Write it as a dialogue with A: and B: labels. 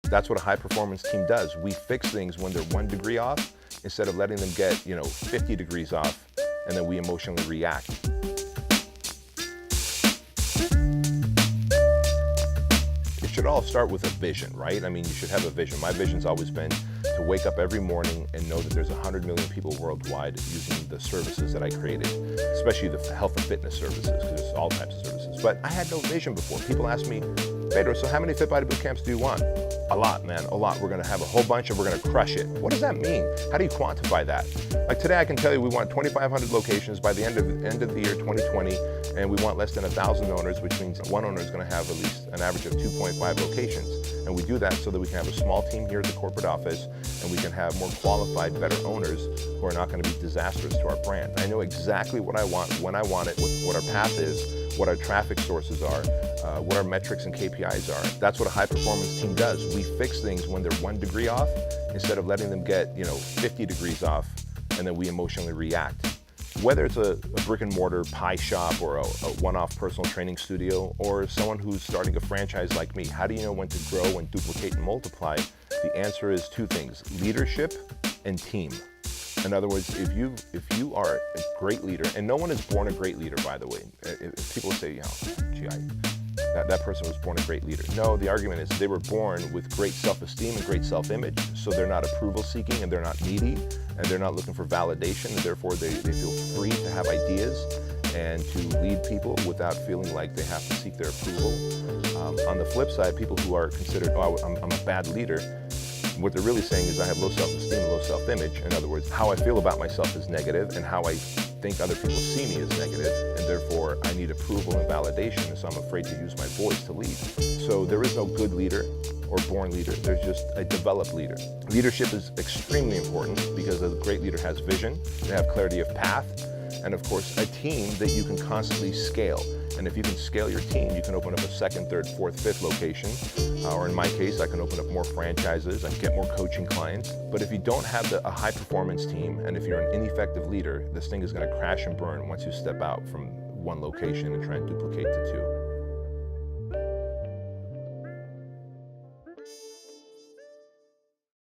A: That's what a high-performance team does. We fix things when they're 1 degree off instead of letting them get, 50 degrees off, and then we emotionally react. It should all start with a vision, right? I mean, you should have a vision. My vision's always been to wake up every morning and know that there's 100 million people worldwide using the services that I created, especially the health and fitness services, because there's all types of services. But I had no vision before. People ask me, Bedros, so how many Fit Body Boot Camps do you want? A lot, man, a lot. We're gonna have a whole bunch and we're gonna crush it. What does that mean? How do you quantify that? Like today I can tell you we want 2,500 locations by the end of the year 2020, and we want less than 1,000 owners, which means one owner is gonna have at least an average of 2.5 locations. And we do that so that we can have a small team here at the corporate office, and we can have more qualified, better owners who are not gonna be disastrous to our brand. I know exactly what I want, when I want it, what our path is, what our traffic sources are, what our metrics and KPIs are. That's what a high-performance team does. We fix things when they're 1 degree off instead of letting them get, 50 degrees off, and then we emotionally react. Whether it's a brick and mortar pie shop or a one-off personal training studio, or someone who's starting a franchise like me, how do you know when to grow and duplicate and multiply? The answer is 2 things: leadership and team. In other words, if you are a great leader, and no one is born a great leader, by the way. If people say, gee, that person was born a great leader. No, the argument is they were born with great self-esteem and great self-image, so they're not approval-seeking and they're not needy and they're not looking for validation, and therefore they feel free to have ideas and to lead people without feeling like they have to seek their approval. On the flip side, people who are considered, I'm a bad leader, what they're really saying is I have low self-esteem and low self-image. In other words, how I feel about myself is negative, and how I think other people see me is negative, and therefore I need approval and validation, and so I'm afraid to use my voice to lead. So there is no good leader or born leader, there's just a developed leader. Leadership is extremely important because a great leader has vision, they have clarity of path, and of course a team that you can constantly scale. And if you can scale your team, you can open up a 2nd, 3rd, 4th, 5th location. Or in my case, I can open up more franchises, I can get more coaching clients. But if you don't have a high performance team, and if you're an ineffective leader, this thing is gonna crash and burn once you step out from one location and try and duplicate to 2.